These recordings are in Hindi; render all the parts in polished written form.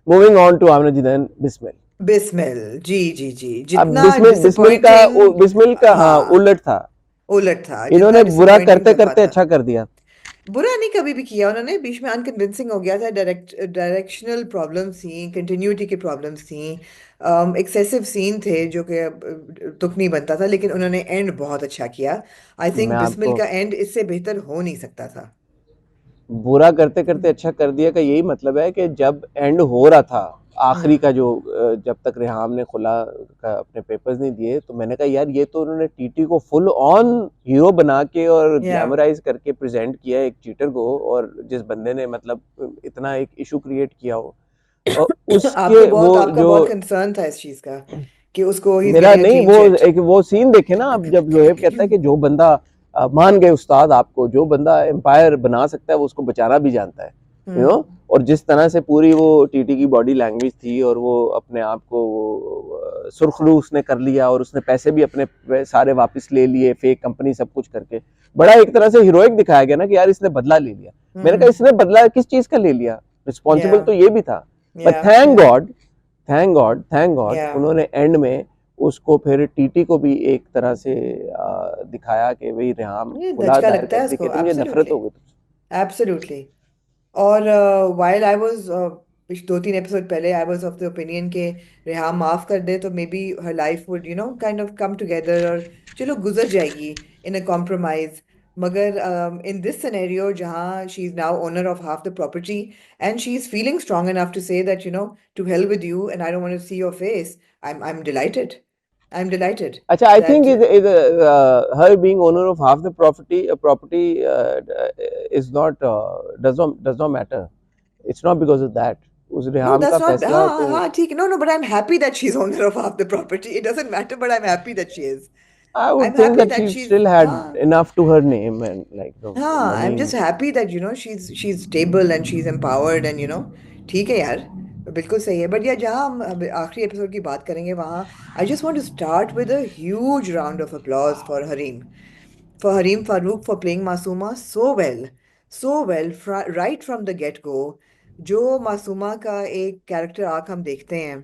Moving on to Amna ji, then Bismil. Bismil, जी जी जी, अब जितना बिस्मिल डिसअपॉइंटिंग, बिस्मिल का हाँ हाँ, उलट था। उलट था, जितना इन्होंने बुरा डिसअपॉइंटिंग करते दफा करते था। अच्छा कर दिया। बुरा नहीं कभी भी किया उन्होंने, बीच में अनकन्विंसिंग हो गया था, डायरेक्शनल प्रॉब्लम्स थी, कंटिन्यूटी की प्रॉब्लम्स थी, एक्सेसिव सीन थे जो कि तुक नहीं बनता था, लेकिन उन्होंने एंड बहुत अच्छा किया। आई मैं थिंक बिस्मिल आपको का एंड इससे बेहतर हो नहीं सकता था। बुरा करते करते अच्छा कर दिया का यही मतलब है कि जब एंड हो रहा था आखिरी हम्म। का, जो जब तक रेहाम ने खुला का अपने पेपर्स नहीं दिए, तो मैंने कहा यार ये तो उन्होंने टीटी को फुल ऑन हीरो बना के और या ग्लैमराइज करके प्रेजेंट किया एक चीटर को, और जिस बंदे ने मतलब इतना एक इशू क्रिएट किया हो, और उसके वो आपका जो बहुत कंसर्न था इस चीज का कि उसको ही इज मेरा गेटिंग अ नहीं, क्लीन वो चिट। एक वो सीन देखे ना, अब जब जोहेब कहता है कि जो बंदा मान गए उस्ताद आपको, जो बंदा एम्पायर बना सकता है वो उसको बचाना भी जानता है, यू नो। हम्म और जिस तरह से पूरी वो टीटी की बॉडी लैंग्वेज थी, और वो अपने आप को वो सुरखरू उसने कर लिया, और उसने पैसे भी अपने सारे वापस ले लिए, फेक कंपनी सब कुछ करके, बड़ा एक तरह से हीरोइक दिखाया गया ना कि यार इसने बदला ले लिया। मैंने कहा हम्म। इसने बदला किस चीज का ले लिया, या रिस्पॉन्सिबल तो ये भी था। बट या थैंक या गॉड, थैंक गॉड या उन्होंने एंड में उसको फिर टीटी को भी एक तरह से दिखाया कि भाई रेहाम ये खुला धचका दायर लगता है करके उसको, कहते मुझे नफरत एब्सोल्युटली, हो गई तुझसे। एब्सोल्युटली। और वाइल आई वाज, दो तीन एपिसोड पहले I was of the opinion के रेहाम माफ कर दे तो may be her life would kind of come together, और चलो गुजर जाएगी इन अ कॉम्प्रोमाइज। मगर इन दिस सिनेरियो जहाँ she is now owner of half the property and she is feeling strong enough to say that to hell with you and I don't want to see your face, I am delighted, I am dilated अच्छा, I think that her being owner of half the property is not does not matter. It's not because of that. उस no, रेहाम का that's not, फैसला हाँ तो हाँ ठीक है, no, but I'm happy that she's owner of half the property. It doesn't matter, but I'm happy that she is. I would I'm think happy that that she she's, still had हाँ enough to her name, and like the हाँ, I'm just money. happy that she's stable and she's empowered and ठीक है यार, बिल्कुल सही है। बट यार जहाँ हम अब आखिरी एपिसोड की बात करेंगे वहाँ I just want to start with a huge round of applause for Harim Farooq for playing Masuma so well, right from the get go। जो मासूमा का एक कैरेक्टर आर्क हम देखते हैं,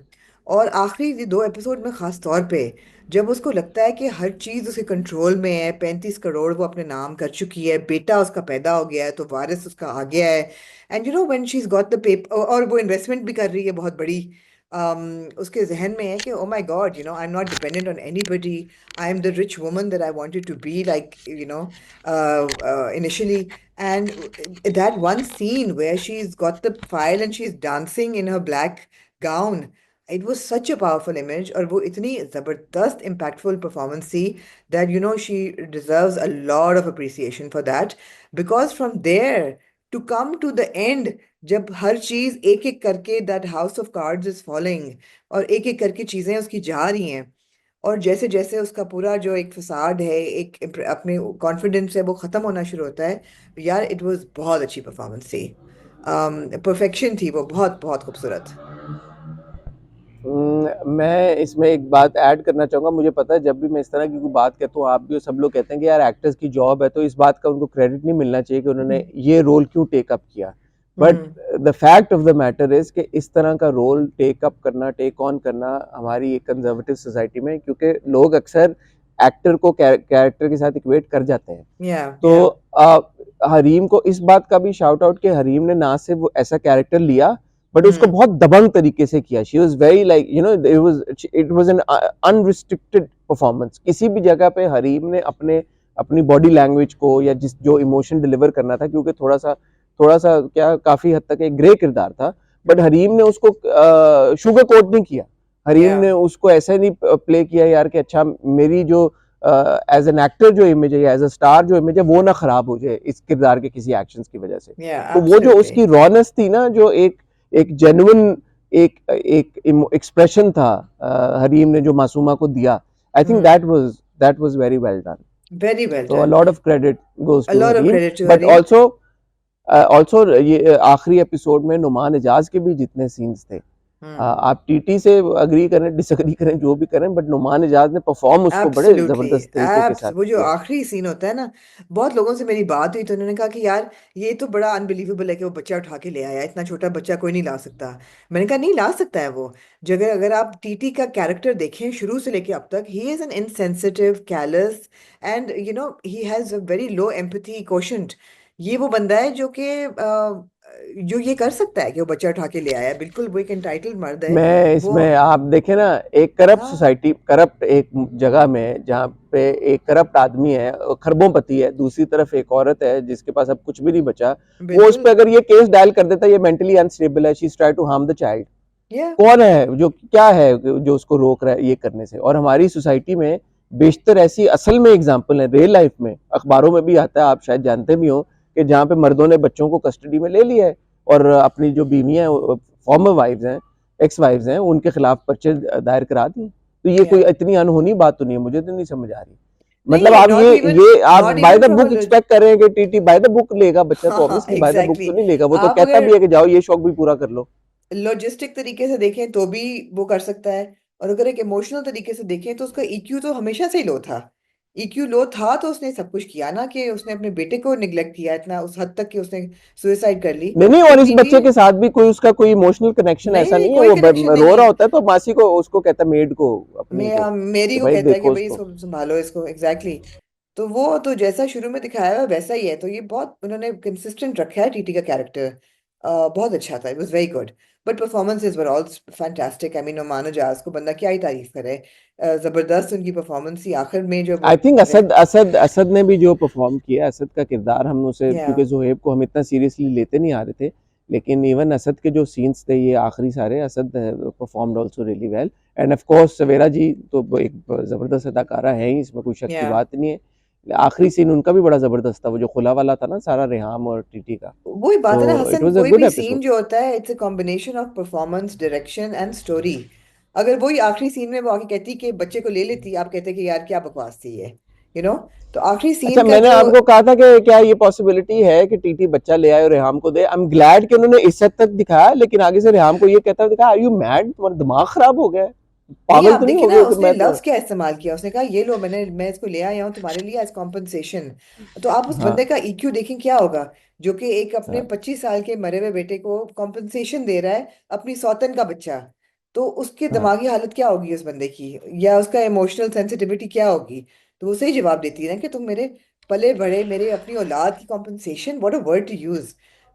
और आखिरी ये दो एपिसोड में खास तौर पे जब उसको लगता है कि हर चीज उसके कंट्रोल में है, 35 करोड़ वो अपने नाम कर चुकी है, बेटा उसका पैदा हो गया है तो वारिस उसका आ गया है, and when she is got the paper और वो इन्वेस्टमेंट भी कर रही है बहुत बड़ी, उसके जहन में है कि oh my God, I am not dependent on anybody, I am the rich woman that I wanted to be, like, initially. And that one scene where she's got the file and she's dancing in her black gown, it was such a powerful image, और वो इतनी जबरदस्त impactful performance थी that she deserves a lot of appreciation for that, because from there to come to the end, जब हर चीज एक एक करके that house of cards is falling, और एक एक करके चीजें उसकी जा रही हैं, और जैसे जैसे उसका पूरा जो एक फसाद है, एक अपने कॉन्फिडेंस है, वो खत्म होना शुरू होता है। यार इट वाज बहुत अच्छी परफॉर्मेंस थी, परफेक्शन थी वो, बहुत बहुत खूबसूरत। मैं इसमें एक बात ऐड करना चाहूँगा। मुझे पता है जब भी मैं इस तरह की कोई बात कहता हूँ, आप भी और सब लोग कहते हैं कि यार एक्टर्स की जॉब है, तो इस बात का उनको क्रेडिट नहीं मिलना चाहिए कि उन्होंने ये रोल क्यों टेक अप किया। But hmm the fact of the matter is कि इस तरह का रोल टेक अप करना, टेक ऑन करना हमारी एक कंजर्वेटिव सोसाइटी में, क्योंकि लोग अक्सर एक्टर को कैरेक्टर के साथ इक्वेट कर जाते हैं। या तो या हरीम को इस बात का भी शाउट आउट कि हरीम ने ना सिर्फ वो ऐसा कैरेक्टर लिया, बट उसको हम्म बहुत दबंग तरीके से किया। She was very like it was an unrestricted performance. किसी भी जगह पे हरीम ने अपनी बॉडी लैंग्वेज को, या जिस जो इमोशन डिलीवर करना था, क्योंकि थोड़ा सा क्या काफी हद तक एक ग्रे किरदार था, बट हरीम ने उसको शुगर कोट नहीं किया। हरीम या ने उसको ऐसे नहीं प्ले किया यार कि अच्छा मेरी जो एज एन एक्टर जो इमेज है, या एज अ स्टार जो इमेज है, वो ना खराब हो जाए इस किरदार के किसी एक्शंस की वजह से। या तो वो जो एब्सोल्युटली। उसकी रॉनेस थी ना, जो एक एक जेन्युइन एक एक एक्सप्रेशन था हरीम ने जो मासूमा को दिया, I think hmm that was very well done. Very well तो uh done. Lot of credit goes uh to lot of Hareem. Credit to but Hareem. Also ये आखिरी एपिसोड में नुमान एजाज के भी जितने सीन्स थे, हम्म। आप टीटी से अग्री करें डिसएग्री करें जो भी करें, बट नुमान इजाज ने परफॉर्म उसको बड़े एब्सोल्युटली। जबरदस्त तरीके के एब्स साथ वो जो किया। आखिरी सीन होता है ना, बहुत लोगों से मेरी बात हुई तो उन्होंने कहा कि यार ये तो बड़ा अनबिलीवेबल है कि वो बच्चा उठा के ले आया, इतना छोटा बच्चा कोई नहीं ला सकता। मैंने कहा नहीं ला सकता है वो। जगह अगर आप टीटी का कैरेक्टर देखें शुरू से लेके अब तक, he is an insensitive, callus, and he has a very low empathy quotient. ये वो बंदा है जो कि जो ये कर सकता है कि वो बच्चा उठा के ले आया, बिल्कुल वो एक एंटाइटल्ड मर्द है। मैं वो इसमें आप देखें ना, एक करप्ट हाँ सोसाइटी, करप्ट एक जगह में जहाँ पे एक करप्ट आदमी है, खरबों है, दूसरी तरफ एक औरत है जिसके पास अब कुछ भी नहीं बचा, वो उस बिल्कुल। पे अगर ये केस डायल कर देता है, ये मेंटली अनस्टेबल है, she is try to harm the child, या कौन है जो, क्या है जो उसको रोक रहा है ये करने से? और हमारी सोसाइटी में बेशतर ऐसी असल में एग्जाम्पल है, रियल लाइफ में अखबारों में भी आता है, आप शायद जानते भी हो, कि जहाँ पे मर्दों ने बच्चों को कस्टडी में ले लिया है और अपनी जो बीवियां फॉर्मर वाइफ्स हैं, एक्स वाइफ्स हैं, उनके खिलाफ पर्चे दायर करा दिए। तो ये या कोई इतनी अनहोनी बात तो नहीं है, मुझे तो नहीं समझ आ रही। मतलब नहीं, आप ये आप not by even the from a, book expect कर रहे हैं कि टीटी बाय द बुक लेगा बच्चा, तो हाँ obviously by the book exactly तो नहीं लेगा, वो तो आप कहता अगर भी है कि जाओ ये शौक भी पूरा कर लो। लॉजिस्टिक तरीके से देखें तो भी वो कर सकता है, और अगर एक इमोशनल तरीके से देखें तो उसका ईक्यू तो हमेशा से ही लो था। ईक्यू लो था तो उसने सब कुछ किया ना, कि उसने अपने बेटे को निग्लेक्ट किया इतना उस हद तक कि उसने सुसाइड कर ली। नहीं नहीं, तो और इस टीटी बच्चे के साथ भी कोई उसका कोई इमोशनल कनेक्शन नहीं ऐसा नहीं, नहीं है, कोई वो कनेक्शन रो रहा नहीं। होता है तो मासी को उसको कहता है, मेड को अपनी को, मेरी कि को भाई कहता है कि देखो भाई उसको। इसको संभालो इसको, एग्जैक्टली तो वो तो जैसा शुरू में दिखाया हुआ है वैसा ही है, तो ये बहुत उन्होंने कंसिस्टेंट रखा है टीटी का कैरेक्टर। बहुत अच्छा था, it was very good. But performances were all fantastic. I mean ओमानो जाज को बंदा क्या ही तारीफ करे। जबरदस्त उनकी परफॉर्मेंस थी आखिर में जब वो आई थिंक रह। असद ने भी जो परफॉर्म किया, असद का किरदार हम उसे, या क्योंकि जोहेब को हम इतना सीरियसली लेते नहीं आ रहे थे, लेकिन इवन असद के जो सीन्स थे ये आखिरी सारे, Asad performed also really well. And of course Savera ji तो वो एक जबरदस्त अदाकारा है ही, इसमें कोई शक की या बात नहीं है। आखिरी सीन उनका भी बड़ा जबरदस्त था, वो जो खुला वाला था ना सारा रेहाम और टीटी का, वही बात है ना तो इट हसन, वाज अ कोई गुड भी सीन एपिसोड। जो होता है it's a combination of performance, direction and story. अगर वही आखिरी सीन में वो आके कहती कि बच्चे को ले लेती, आप कहते कि यार क्या बकवास थी ये, तो आखिरी अच्छा, सीन का मैंने जो। आपको कहा था कि क्या ये पॉसिबिलिटी है कि टीटी बच्चा ले आए और रेहाम को दे? आई एम ग्लैड कि उन्होंने इस हद तक दिखाया, लेकिन आगे से रेहाम को ये कहता दिखा, आर यू मैड, तुम्हारा दिमाग खराब हो गया है, नहीं पागल आप तो नहीं देखिए हो ना गए कि उसने मैं तो। लफ्ज क्या इस्तेमाल किया, उसने कहा ये लो मैं इसको ले आया हूँ तुम्हारे लिए एज कॉम्पनसेशन। तो आप उस हाँ बंदे का ईक्यू देखें क्या होगा, जो कि एक अपने हाँ 25 साल के मरे हुए बेटे को कॉम्पनसेशन दे रहा है, अपनी सौतन का बच्चा। तो उसके हाँ दिमागी हालत क्या होगी उस बंदे की, या उसका इमोशनल सेंसिटिविटी क्या होगी। तो वो सही जवाब देती है ना कि तुम मेरे पले बड़े, मेरे अपनी औलाद की compensation, what a word to use.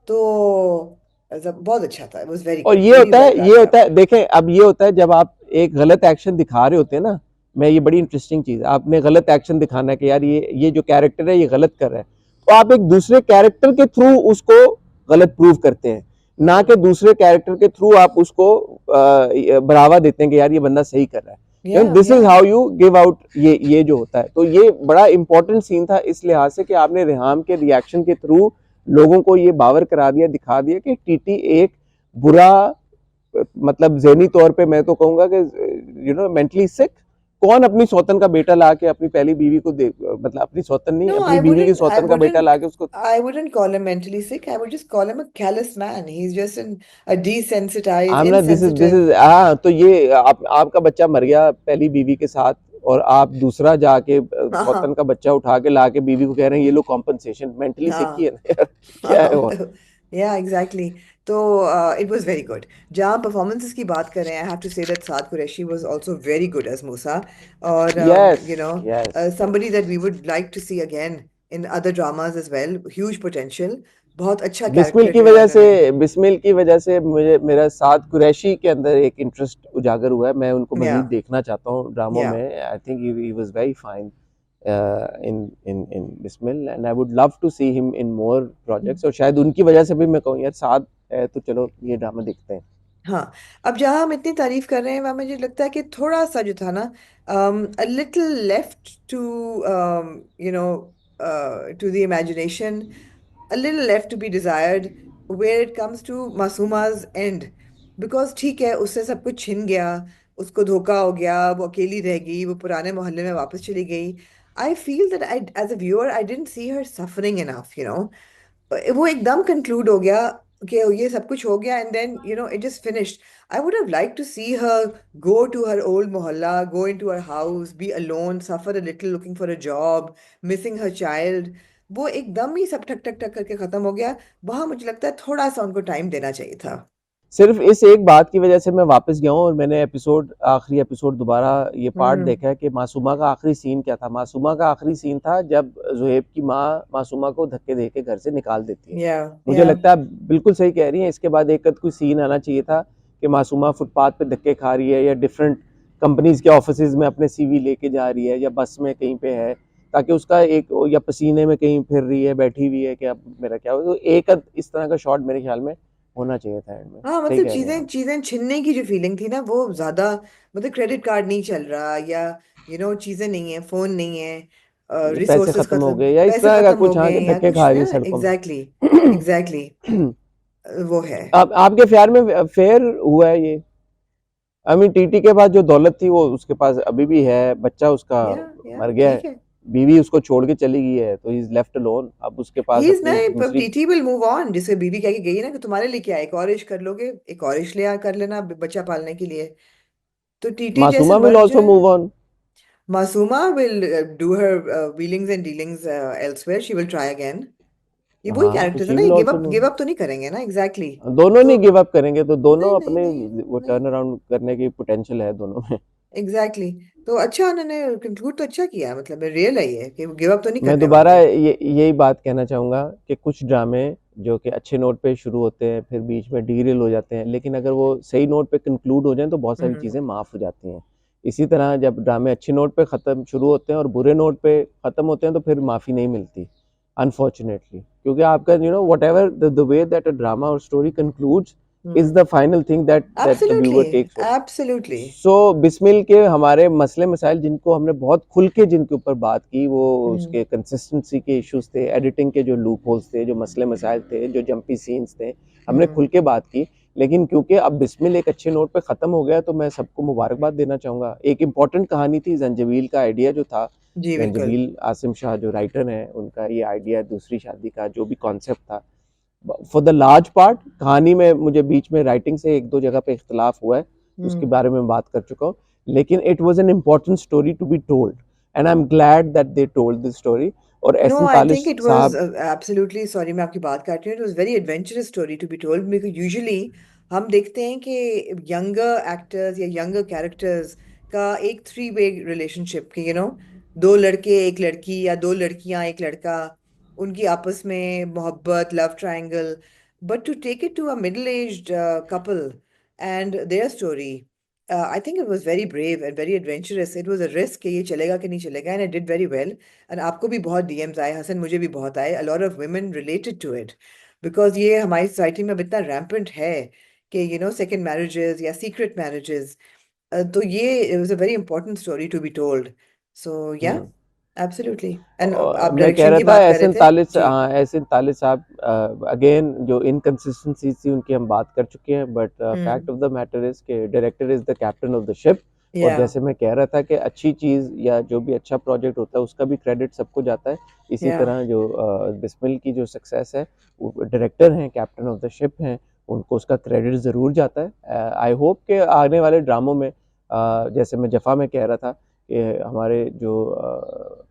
तो बहुत अच्छा था, इट वाज वेरी और गुड, वेरी वेल ये रैप्ड होता अप। है, देखें अब ये होता है जब आप एक गलत एक्शन दिखा रहे होते हैं ना, मैं ये बड़ी इंटरेस्टिंग चीज है, आपने गलत एक्शन दिखाना है कि यार ये जो कैरेक्टर है ये गलत कर रहा है, तो आप एक दूसरे कैरेक्टर के थ्रू उसको गलत प्रूव करते हैं, ना कि दूसरे कैरेक्टर के थ्रू आप उसको बढ़ावा देते हैं कि यार ये बंदा सही कर रहा है। या दिस या is how you give out, ये जो होता है, तो ये बड़ा इंपॉर्टेंट सीन था इस लिहाज से कि आपने रेहाम के रिएक्शन के थ्रू लोगों को ये बावर करा दिया, दिखा दिया कि टीटी एक बुरा, मतलब ज़हनी तौर पे मैं तो कहूँगा कि मेंटली सिक, कौन अपनी सौतन का बेटा लाके अपनी पहली बीवी को दे, मतलब अपनी सौतन नहीं, No, अपनी बीवी की I सौतन का बेटा wouldn't, लाके उसको। I wouldn't call him mentally sick. I would just call him a callous man. He's just a desensitized, Amna this insensitive. Is हाँ, तो ये आपका बच्चा मर गया पहली बीवी के साथ, और आप दूसरा जाके सौतन हाँ का बच्चा उठा के लाके बीवी को कह रहे हैं ये लो कॉम्पनसेशन, मेंटली सिक ही है हाँ ना यार, क्या है वो? हाँ या एग्जैक्टली। तो इट वाज वेरी गुड। जहाँ परफॉर्मेंसेस की बात करें, I have to say that Saad Qureshi was also very good as Moosa. और yes yes yes. somebody that we would like to see again in other dramas as well, huge potential। बहुत अच्छा बिस्मिल कैरेक्टर की जो है वजह से, उन्होंने। बिस्मिल की वजह से मुझे मेरा साद कुरैशी के अंदर एक इंटरेस्ट उजागर हुआ है, मैं उनको या मजीद देखना चाहता हूँ ड्रामों या में। I think he was very fine in Bismil, and I would love to see him in more projects, और शायद उनकी वजह से भी मैं कहूँ यार साद है तो चलो ये ड्रामा देखते हैं। हाँ। अब जहाँ हम इतनी तारीफ कर रहे हैं वहाँ मुझे लगता है कि थोड़ा सा जो था ना, a little left to you know to the imagination, a little left to be desired where it comes to मासूमा's end। Because ठीक है उससे सब कुछ छिन गया, उसको धोखा हो गया, वो अकेली रह गई, वो पुराने मोहल्ले में वापस चली गई। I feel that I as a viewer I didn't see her suffering enough वो एकदम कंक्लूड हो गया। कि ये सब कुछ हो गया and then it just finished. I would have like to see her go to her old मोहल्ला, go into her house, be alone, suffer a little, looking for a job, missing her child. वो एकदम ही सब ठक ठक ठक करके खत्म हो गया. वहां मुझे लगता है थोड़ा सा उनको टाइम देना चाहिए था. सिर्फ इस एक बात की वजह से मैं वापस गया हूँ और मैंने आखिरी एपिसोड दोबारा ये पार्ट हम्म. देखा है कि मासूमा का आखिरी सीन क्या था। मासूमा का आखिरी सीन था जब जुहेब की माँ मासूमा को धक्के दे के घर से निकाल देती है। या मुझे या लगता है बिल्कुल सही कह रही है, इसके बाद एक कोई सीन आना चाहिए था कि मासूमा फुटपाथ पे धक्के खा रही है या डिफरेंट कंपनीज के ऑफिस में अपने सीवी लेके जा रही है या बस में कहीं पे है, ताकि उसका एक, या पसीने में कहीं फिर रही है बैठी हुई है कि अब मेरा क्या हो, तो एक इस तरह का शॉट मेरे ख्याल में होना चाहिए था एंड में। हाँ, सही मतलब कह रहे हैं चीजें आप। चीजें छीनने की जो फीलिंग थी ना वो ज्यादा. मतलब क्रेडिट कार्ड नहीं चल रहा, या चीजें नहीं है, फोन नहीं है, पैसे रिसोर्सेस खत्म हो खत्म, गए या इस पैसे तरह का खत्म हो कुछ, हाँ, गए कि हैं या धक्के कुछ खा रही ना. है सड़कों में। एग्जैक्टली. एग्जैक्टली. वो है. आपके ख्याल में फेयर हुआ है ये? आई मीन टीटी के पास जो दौलत थी वो उसके पास अभी भी है, बच्चा उसका या मर गया है, ठीक है. बीवी उसको छोड़ के चली गई है, तो ही इज लेफ्ट अलोन। अब उसके ही पास इज अपनी ना, दूसरी। TT will move on. जिसे बीवी कह के गई ना कि तुम्हारे लिए क्या है, एक और इश कर लोगे, एक और इश ले कर लेना बच्चा पालने के लिए. तो टीटी जैसे मासूमा विल मर ऑल्सो जाए. Move on. Masooma will do her wheelings and dealings elsewhere. She will try again. ये वही हाँ, तो कैरेक्टर्स है शी ना, ये विल ऑल्सो गिव मूव। अप तो नहीं करेंगे ना. Exactly exactly. दोनों तो नहीं गिव अप करेंगे, तो दोनों नहीं नहीं अपने, नहीं वो नहीं. टर्न अराउंड करने की पोटेंशियल है दोनों में। Exactly exactly. तो अच्छा उन्होंने कंक्लूड तो अच्छा किया. मतलब रियल है ये कि गिव अप तो नहीं मैं करने दोबारा वाले. यही बात कहना चाहूँगा कि कुछ ड्रामे जो कि अच्छे नोट पे शुरू होते हैं फिर बीच में डीरेल हो जाते हैं, लेकिन अगर वो सही नोट पे कंक्लूड हो जाएं तो बहुत सारी हम्म. चीज़ें माफ़ हो जाती हैं। इसी तरह जब ड्रामे अच्छे नोट पे ख़त्म शुरू होते हैं और बुरे नोट पे ख़त्म होते हैं तो फिर माफ़ी नहीं मिलती, अनफॉर्चुनेटली, क्योंकि आपका whatever the way that uh drama और story concludes is the hmm. Final thing that the absolutely. Viewer takes. Absolutely. So Bismil के हमारे मसले मसाइल जिनको हमने बहुत खुल के जिनके ऊपर बात की, वो हम्म. उसके कंसिस्टेंसी के इश्यूज थे, एडिटिंग के जो लूप होल्स थे, जो मसले मसाइल थे, जो जंपी सीन्स थे, हमने खुल हम्म. के बात की। लेकिन क्योंकि अब बिस्मिल एक अच्छे नोट पे ख़त्म हो गया तो मैं सबको मुबारकबाद देना चाहूँगा। एक इम्पॉर्टेंट कहानी थी, जंजबील का आइडिया जो था, जी बिल्कुल. जंजबील आसिम शाह जो राइटर हैं उनका ये आइडिया दूसरी शादी का जो भी कॉन्सेप्ट था, फॉर द लार्ज पार्ट कहानी में मुझे बीच में राइटिंग से एक दो जगह पे इख्तलाफ हुआ है, उसके हम्म. बारे में बात कर चुका हूँ, लेकिन it was an important story to be told and I am glad that they told this story. और no, Ahsan I think Talish it was साहब। एब्सोल्युटली. सॉरी, मैं आपकी बात काट रही हूँ. It was very adventurous story to be told, because usually हम देखते हैं कि यंगर एक्टर्स या यंगर कैरेक्टर्स का एक थ्री वे रिलेशनशिप, कि दो लड़के एक लड़की या दो लड़कियां एक लड़का, उनकी आपस में मोहब्बत, love triangle. But to take it to a middle aged couple and their story, I think it was very brave and very adventurous. It was a risk कि ये चलेगा कि नहीं चलेगा, and I did very well. And आपको भी बहुत डीएम्स आए हसन, मुझे भी बहुत आए. A lot of women related to it, because ये हमारी सोसाइटी में अब इतना रैम्पेंट है कि सेकंड मैरिजेस या सीक्रेट मैरिजेस. तो ये it was a very important story to be told. So yeah, absolutely. And और आप मैं कह डायरेक्शन रहा की था बात कर रहे एहसन थे. तालिश, जी. हाँ, एहसन तालिश साहब, अगेन जो इनकन्सिस्टेंसी थी उनकी हम बात कर चुके हैं, but fact hmm. Of the matter is के director is the captain of the ship. और या जैसे मैं कह रहा था कि अच्छी चीज़ या जो भी अच्छा प्रोजेक्ट होता है उसका भी क्रेडिट सबको जाता है। इसी या तरह जो बिस्मिल की जो सक्सेस है, वो डायरेक्टर हैं, कैप्टन ऑफ द शिप हैं, उनको उसका क्रेडिट ज़रूर जाता है। आई होप के आने वाले ड्रामों में, जैसे मैं जफ़ा में कह रहा था कि हमारे जो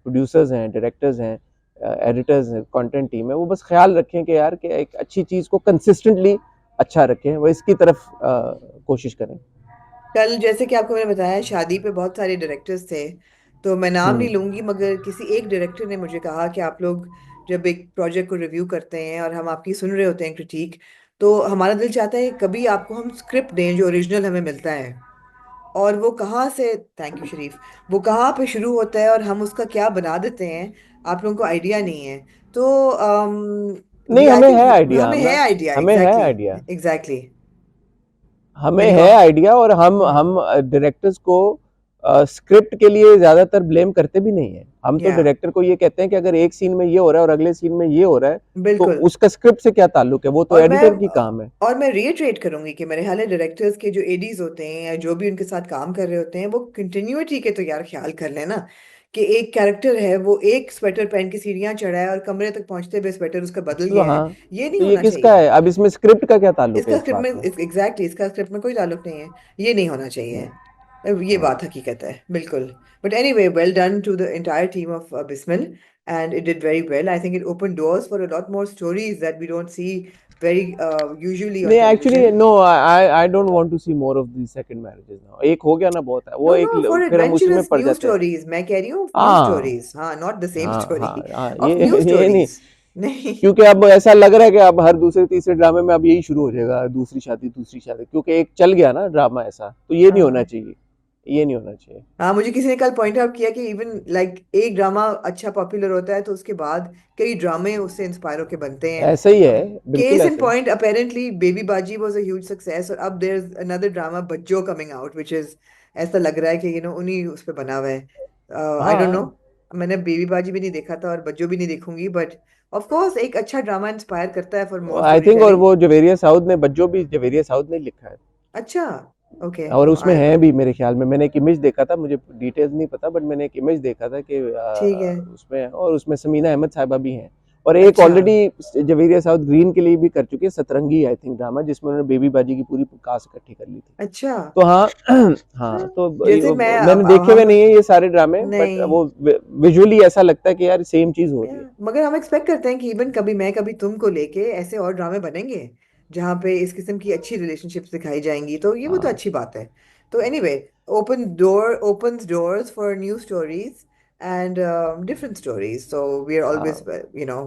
प्रोड्यूसर्स हैं, डायरेक्टर्स हैं, एडिटर्स हैं, कंटेंट टीम है, वो बस ख्याल रखें कि यार कि एक अच्छी चीज़ को कंसिस्टेंटली अच्छा रखें, वो इसकी तरफ कोशिश करें। कल जैसे कि आपको मैंने बताया, शादी पे बहुत सारे डायरेक्टर्स थे. तो मैं नाम नहीं हम्म। लूंगी, मगर किसी एक डायरेक्टर ने मुझे कहा कि आप लोग जब एक प्रोजेक्ट को रिव्यू करते हैं और हम आपकी सुन रहे होते हैं क्रिटिक, तो हमारा दिल चाहता है कभी आपको हम स्क्रिप्ट दें जो ओरिजिनल हमें मिलता है. और वो कहाँ से, थैंक यू शरीफ, वो कहाँ पे शुरू होता है और हम उसका क्या बना देते हैं, आप लोगों को आइडिया नहीं है. तो वी नहीं, आई हमें है थिंक आइडिया, हमें है आइडिया. हमें है एग्जैक्टली. Idea, exactly. हमें मैंने है कहा. आइडिया, और हम हम्म. हम डायरेक्टर्स को स्क्रिप्ट के लिए ज्यादातर ब्लेम करते भी नहीं है। हम तो या डायरेक्टर को ये कहते हैं कि अगर एक सीन में ये हो रहा है और अगले सीन में ये हो रहा है, तो बिल्कुल. उसका स्क्रिप्ट से क्या ताल्लुक है, वो तो और मैं एडिटर की काम है। और मैं रिएट्रेट करूंगी कि मेरे ख्याल है डायरेक्टर्स के जो एडीज होते हैं या जो भी उनके साथ काम कर रहे होते हैं, वो कंटिन्यूटी के तो यार ख्याल कर लेना. कि एक कैरेक्टर है, वो एक स्वेटर पहन के सीढ़ियां चढ़ा है और कमरे तक पहुंचते हुए स्वेटर उसका बदल तो गया है। हाँ, ये नहीं तो ये होना किसका चाहिए। है? अब इसमें स्क्रिप्ट का क्या ताल्लुक है इसका इस स्क्रिप्ट में बात में? एग्जैक्टली इसका स्क्रिप्ट में कोई ताल्लुक नहीं है। ये नहीं होना चाहिए। अब ये हाँ। बात हकीकत है बिल्कुल। But anyway, well done to the entire team of Bismil, and it did very well. I think it open doors for a lot more stories that we don't see very usually on नहीं actually television. No, I don't want to see more of the second marriages now. एक हो गया ना, बहुत है वो नो एक नो, फॉर फिर हम उसी में एडवेंचरस पड़ न्यू जाते हैं। स्टोरीज मैं कह रही हूँ, न्यू हाँ स्टोरीज, हाँ, नॉट द सेम हाँ हाँ स्टोरी, हाँ, ये ऑफ न्यू ये नहीं, स्टोरीज। नहीं। क्योंकि अब ऐसा लग रहा है कि अब हर दूसरे तीसरे ड्रामे में अब यही शुरू हो जाएगा, दूसरी शादी दूसरी शादी, क्योंकि एक चल गया ना ड्रामा ऐसा, तो ये नहीं होना हाँ चाहिए, ये नहीं होना चाहिए। हाँ, मुझे किसी ने कल पॉइंट आउट किया कि इवन लाइक एक ड्रामा अच्छा पॉपुलर होता है तो उसके बाद कई ड्रामे उससे इंस्पायर होके बनते हैं। ऐसा ही है, अब बिल्कुल केस इन ऐसा ही है। Point, apparently baby Baji was a huge success, और अब there is another drama Bajjo coming out which is, ऐसा लग रहा है कि उन्हीं उस पे बना हुआ है। I don't know. हाँ, मैंने बेबी बाजी भी नहीं देखा था और बज्जो भी नहीं देखूंगी, बट ऑफ कोर्स एक अच्छा ड्रामा इंस्पायर करता है for more I story think, और टेलिंग। वो जवेरिया साउथ ने, बज्जो भी जवेरिया साउथ ने लिखा है। अच्छा। ओके। और उसमें है भी मेरे ख्याल में, मैंने एक इमेज देखा था, मुझे डिटेल्स नहीं पता, बट मैंने एक इमेज देखा था कि ठीक है। उसमें, और उसमें समीना अहमद साहिबा भी हैं। और एक अच्छा ऑलरेडी जवेरिया साउथ ग्रीन के लिए भी कर चुकी है, सतरंगी आई थिंक ड्रामा, जिसमें उन्होंने बेबी बाजी की पूरी कास्ट इकट्ठी कर ली थी। अच्छा। तो हाँ हाँ, हाँ, तो जैसे मैं मैंने अब देखे हुए हम नहीं है ये सारे ड्रामे, बट नहीं, वो विजुअली ऐसा लगता है कि यार सेम चीज हो रही है। मगर हम एक्सपेक्ट करते हैं कि इवन कभी मैं कभी तुम को लेके ऐसे और ड्रामे बनेंगे जहाँ पे इस किस्म की अच्छी रिलेशनशिप्स दिखाई जाएंगी, तो ये वो तो हाँ अच्छी बात है। तो anyway, opens doors for new stories and different stories, so we are always हाँ। you know